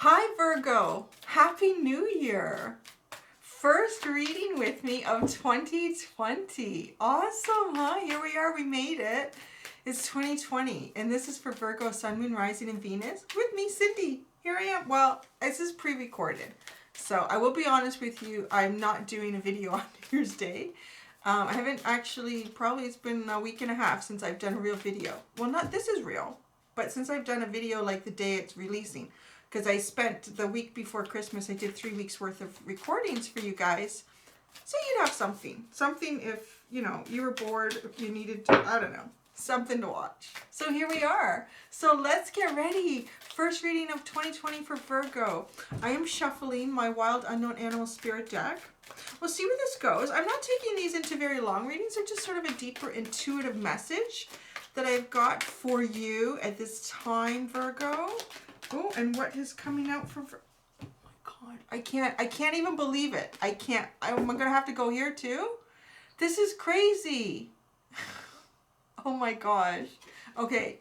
Hi Virgo, Happy New Year. First reading with me of 2020. Awesome, huh? Here we are, we made it. It's 2020 and this is for Virgo, Sun, Moon, Rising, and Venus. With me, Cindy. Here I am. Well, this is pre-recorded. So I will be honest with you, I'm not doing a video on New Year's Day. I haven't actually, probably it's been a week and a half since I've done a real video. Well, not this is real, but since I've done a video like the day it's releasing. Because I spent the week before Christmas, I did 3 weeks worth of recordings for you guys. So you'd have something. Something if, you know, you were bored, if you needed to, I don't know, something to watch. So here we are. So let's get ready. First reading of 2020 for Virgo. I am shuffling my Wild Unknown Animal Spirit deck. We'll see where this goes. I'm not taking these into very long readings. They're just sort of a deeper intuitive message that I've got for you at this time, Virgo. Oh, and what is coming out for, oh my God, I can't even believe it. I'm gonna have to go here too. This is crazy. Oh my gosh. Okay,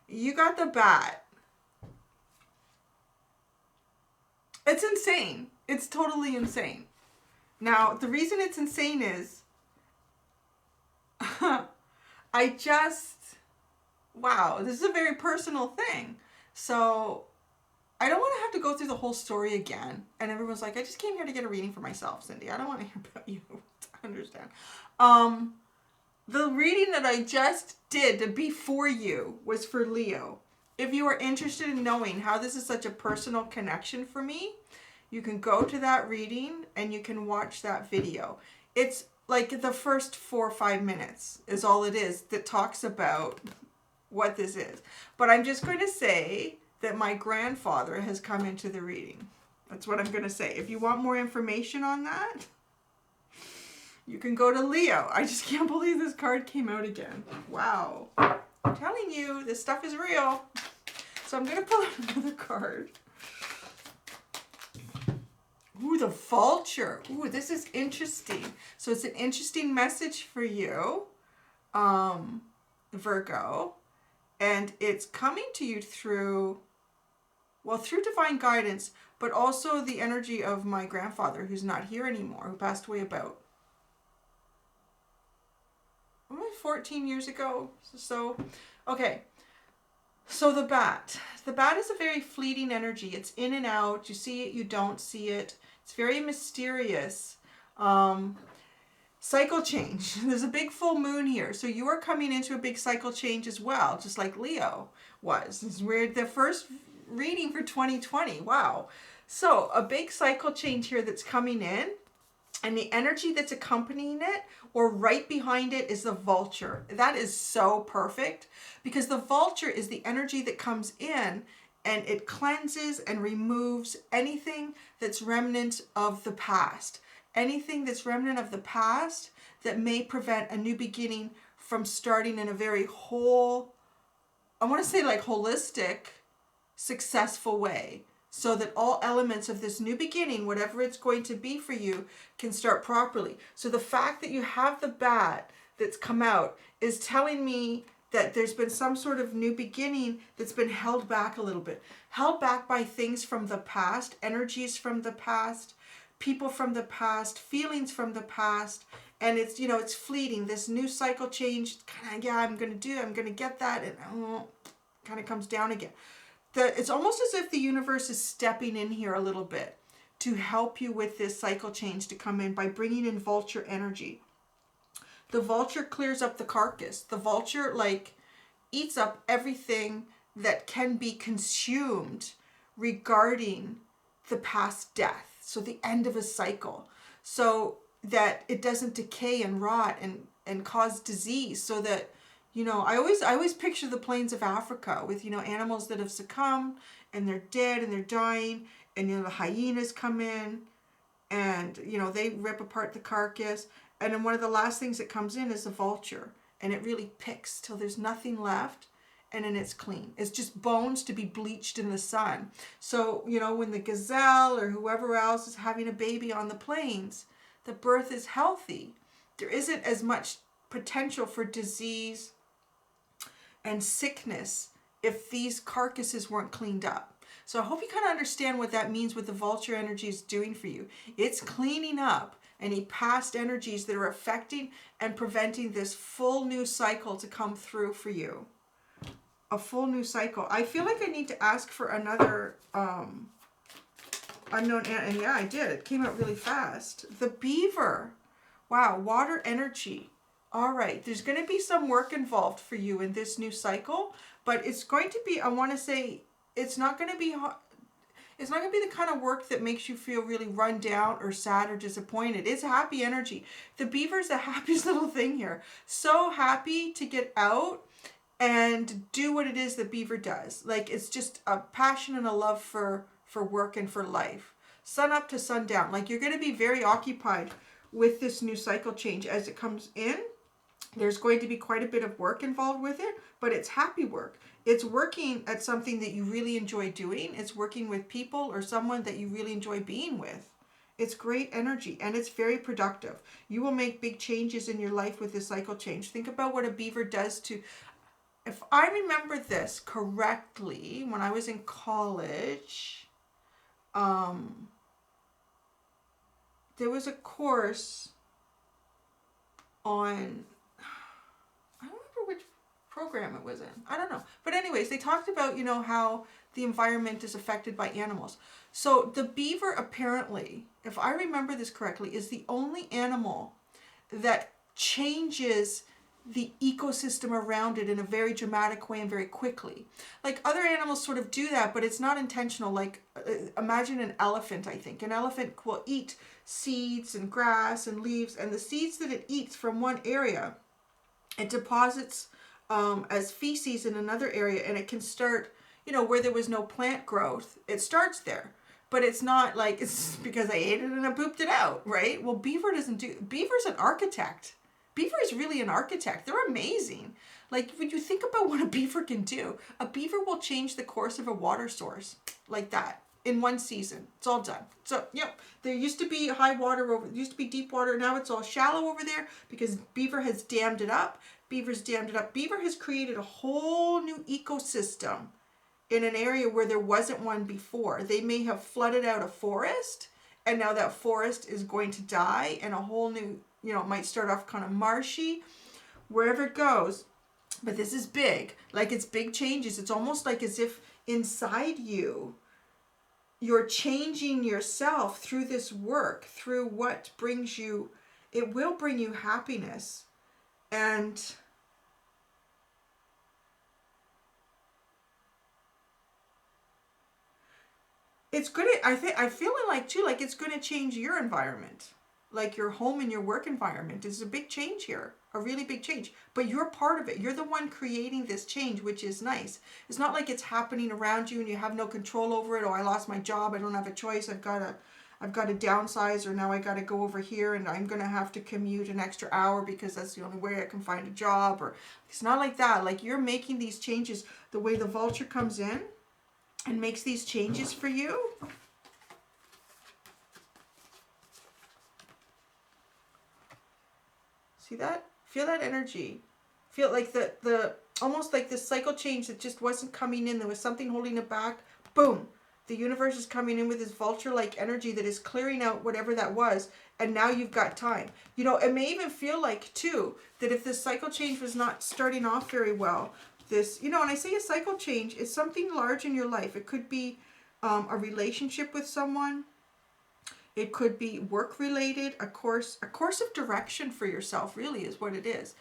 you got the bat. It's insane. It's totally insane. Now, the reason it's insane is, wow, this is a very personal thing. So, I don't want to have to go through the whole story again. And everyone's like, I just came here to get a reading for myself, Cindy. I don't want to hear about you. I understand. The reading that I just did to be for you was for Leo. If you are interested in knowing how this is such a personal connection for me, you can go to that reading and you can watch that video. It's like the first 4 or 5 minutes is all it is that talks about what this is. But I'm just going to say that my grandfather has come into the reading. That's what I'm going to say. If you want more information on that, you can go to Leo. I just can't believe this card came out again. Wow. I'm telling you, this stuff is real. So I'm going to pull out another card. Ooh, the Vulture. Ooh, this is interesting. So it's an interesting message for you, Virgo. And it's coming to you through divine guidance, but also the energy of my grandfather, who's not here anymore, who passed away about 14 years ago. So, okay. So the bat. The bat is a very fleeting energy. It's in and out. You see it, you don't see it. It's very mysterious. Cycle change. There's a big full moon here. So you are coming into a big cycle change as well, just like Leo was. It's weird. The first reading for 2020. Wow. So a big cycle change here that's coming in, and the energy that's accompanying it or right behind it is the Vulture. That is so perfect because the Vulture is the energy that comes in and it cleanses and removes anything that's remnant of the past. Anything that's remnant of the past that may prevent a new beginning from starting in a very whole, I want to say like holistic, successful way. So that all elements of this new beginning, whatever it's going to be for you, can start properly. So the fact that you have the bat that's come out is telling me that there's been some sort of new beginning that's been held back a little bit. Held back by things from the past, energies from the past, people from the past, feelings from the past, and it's, you know, it's fleeting. This new cycle change, kind of, yeah, I'm going to get that, and kind of comes down again. It's almost as if the universe is stepping in here a little bit to help you with this cycle change to come in by bringing in Vulture energy. The Vulture clears up the carcass. The Vulture, like, eats up everything that can be consumed regarding the past death. So the end of a cycle. So that it doesn't decay and rot and cause disease. So that, you know, I always picture the plains of Africa with, you know, animals that have succumbed and they're dead and they're dying, and, you know, the hyenas come in and, you know, they rip apart the carcass, and then one of the last things that comes in is the Vulture, and it really picks till there's nothing left, and then it's clean. It's just bones to be bleached in the sun. So, you know, when the gazelle or whoever else is having a baby on the plains, the birth is healthy. There isn't as much potential for disease and sickness if these carcasses weren't cleaned up. So I hope you kind of understand what that means, what the Vulture energy is doing for you. It's cleaning up any past energies that are affecting and preventing this full new cycle to come through for you. A full new cycle. I feel like I need to ask for another unknown, and yeah, I did. It came out really fast. The Beaver. Wow, water energy. All right, there's going to be some work involved for you in this new cycle, but it's going to be, I want to say, it's not going to be the kind of work that makes you feel really run down or sad or disappointed. It's happy energy. The Beaver's the happiest little thing here. So happy to get out and do what it is that Beaver does. Like, it's just a passion and a love for work and for life. Sun up to sundown. Like, you're going to be very occupied with this new cycle change as it comes in. There's going to be quite a bit of work involved with it, but it's happy work. It's working at something that you really enjoy doing. It's working with people or someone that you really enjoy being with. It's great energy and it's very productive. You will make big changes in your life with this cycle change. Think about what a Beaver does to, if I remember this correctly, when I was in college, there was a course on, I don't remember which program it was in. I don't know. But anyways, they talked about, you know, how the environment is affected by animals. So the Beaver apparently, if I remember this correctly, is the only animal that changes the ecosystem around it in a very dramatic way and very quickly. Like, other animals sort of do that, but it's not intentional. Like, imagine an elephant, I think. An elephant will eat seeds and grass and leaves, and the seeds that it eats from one area, it deposits as feces in another area, and it can start, you know, where there was no plant growth, it starts there. But it's not like, it's because I ate it and I pooped it out, right? Well, Beaver doesn't do, Beaver's an architect. Beaver is really an architect. They're amazing. Like, when you think about what a Beaver can do, a Beaver will change the course of a water source like that in one season. It's all done. So, yep, there used to be high water over, used to be deep water. Now it's all shallow over there because Beaver has dammed it up. Beaver's dammed it up. Beaver has created a whole new ecosystem in an area where there wasn't one before. They may have flooded out a forest, and now that forest is going to die, and a whole new, you know, it might start off kind of marshy, wherever it goes. But this is big. Like, it's big changes. It's almost like as if inside you, you're changing yourself through this work, through what brings you, it will bring you happiness. And it's gonna, I feel like too, like it's gonna change your environment. Like your home and your work environment is a big change here, a really big change. But you're part of it. You're the one creating this change, which is nice. It's not like it's happening around you and you have no control over it. Oh, I lost my job. I don't have a choice. I've got to downsize, or now I got to go over here and I'm going to have to commute an extra hour because that's the only way I can find a job. Or it's not like that. Like, you're making these changes. The way the Vulture comes in and makes these changes for you. See that? Feel that energy. Feel like the almost like this cycle change that just wasn't coming in. There was something holding it back. Boom. The universe is coming in with this Vulture-like energy that is clearing out whatever that was. And now you've got time. You know, it may even feel like, too, that if this cycle change was not starting off very well, this, you know, and I say a cycle change, is something large in your life. It could be a relationship with someone. It could be work-related, a course of direction for yourself, really, is what it is.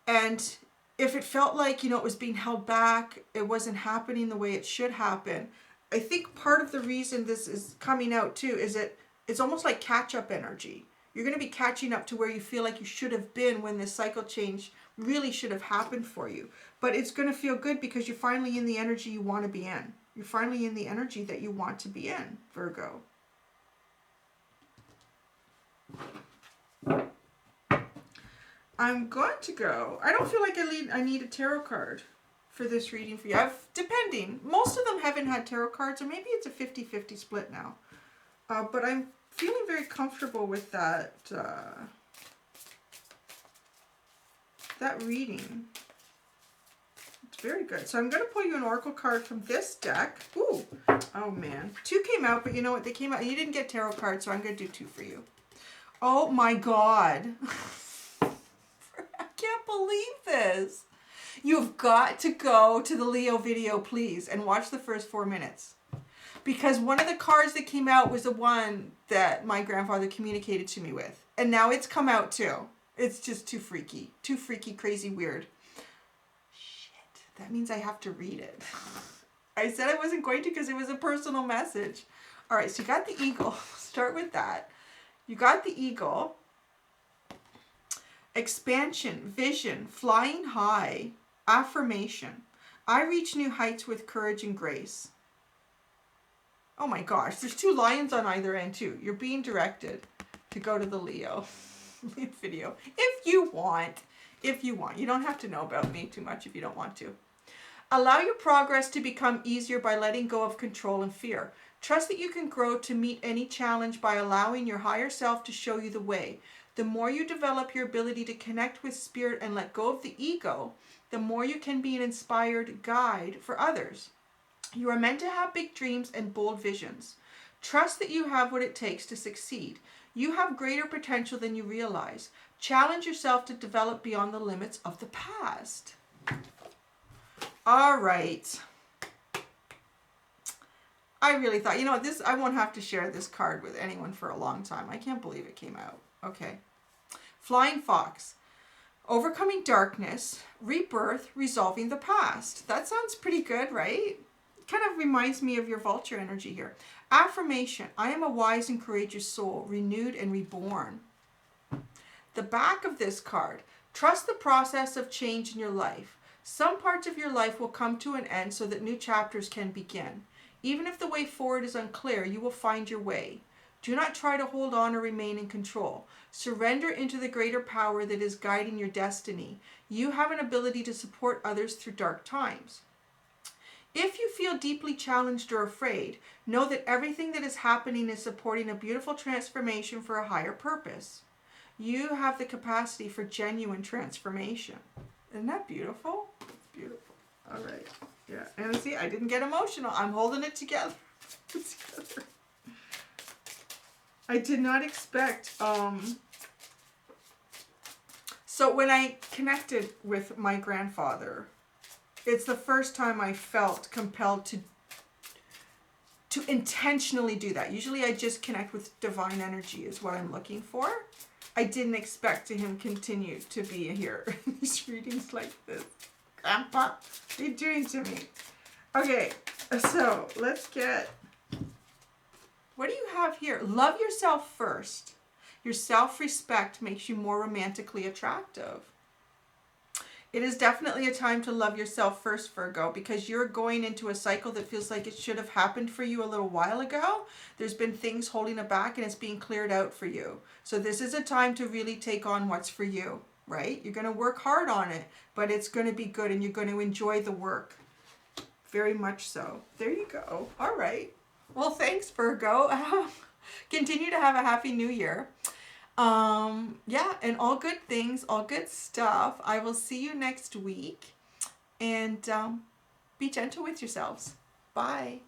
And if it felt like, you know, it was being held back, it wasn't happening the way it should happen, I think part of the reason this is coming out, too, is that it's almost like catch-up energy. You're going to be catching up to where you feel like you should have been when this cycle change really should have happened for you. But it's going to feel good because you're finally in the energy you want to be in. You're finally in the energy that you want to be in, Virgo. I'm going to go. I don't feel like I need a tarot card for this reading for you. Depending. Most of them haven't had tarot cards, or maybe it's a 50-50 split now. But I'm feeling very comfortable with that that reading. Very good. So I'm going to pull you an oracle card from this deck. Ooh. Oh, man. 2 came out, but you know what? They came out. You didn't get tarot cards, so I'm going to do 2 for you. Oh, my God. I can't believe this. You've got to go to the Leo video, please, and watch the first 4 minutes. Because one of the cards that came out was the one that my grandfather communicated to me with. And now it's come out, too. It's just too freaky. Too freaky, crazy, weird. That means I have to read it. I said I wasn't going to because it was a personal message. All right, so you got the eagle. Start with that. You got the eagle. Expansion, vision, flying high, affirmation. I reach new heights with courage and grace. Oh my gosh, there's 2 lions on either end too. You're being directed to go to the Leo video. If you want. You don't have to know about me too much if you don't want to. Allow your progress to become easier by letting go of control and fear. Trust that you can grow to meet any challenge by allowing your higher self to show you the way. The more you develop your ability to connect with spirit and let go of the ego, the more you can be an inspired guide for others. You are meant to have big dreams and bold visions. Trust that you have what it takes to succeed. You have greater potential than you realize. Challenge yourself to develop beyond the limits of the past. All right. I really thought, you know what, I won't have to share this card with anyone for a long time. I can't believe it came out. Okay. Flying Fox. Overcoming darkness, rebirth, resolving the past. That sounds pretty good, right? It kind of reminds me of your Vulture energy here. Affirmation. I am a wise and courageous soul, renewed and reborn. The back of this card. Trust the process of change in your life. Some parts of your life will come to an end so that new chapters can begin. Even if the way forward is unclear, you will find your way. Do not try to hold on or remain in control. Surrender into the greater power that is guiding your destiny. You have an ability to support others through dark times. If you feel deeply challenged or afraid, know that everything that is happening is supporting a beautiful transformation for a higher purpose. You have the capacity for genuine transformation. Isn't that beautiful? It's beautiful. All right. Yeah. And see, I didn't get emotional. I'm holding it together. I did not expect. So when I connected with my grandfather, it's the first time I felt compelled to intentionally do that. Usually I just connect with divine energy is what I'm looking for. I didn't expect him continue to be here in these readings like this. Grandpa, what are you doing to me? Okay, so let's get, what do you have here? Love yourself first. Your self-respect makes you more romantically attractive. It is definitely a time to love yourself first, Virgo, because you're going into a cycle that feels like it should have happened for you a little while ago. There's been things holding it back and it's being cleared out for you. So this is a time to really take on what's for you, right? You're going to work hard on it, but it's going to be good and you're going to enjoy the work. Very much so. There you go. All right. Well, thanks, Virgo. Continue to have a happy new year. Yeah, and all good things, all good stuff. I will see you next week, and be gentle with yourselves. Bye.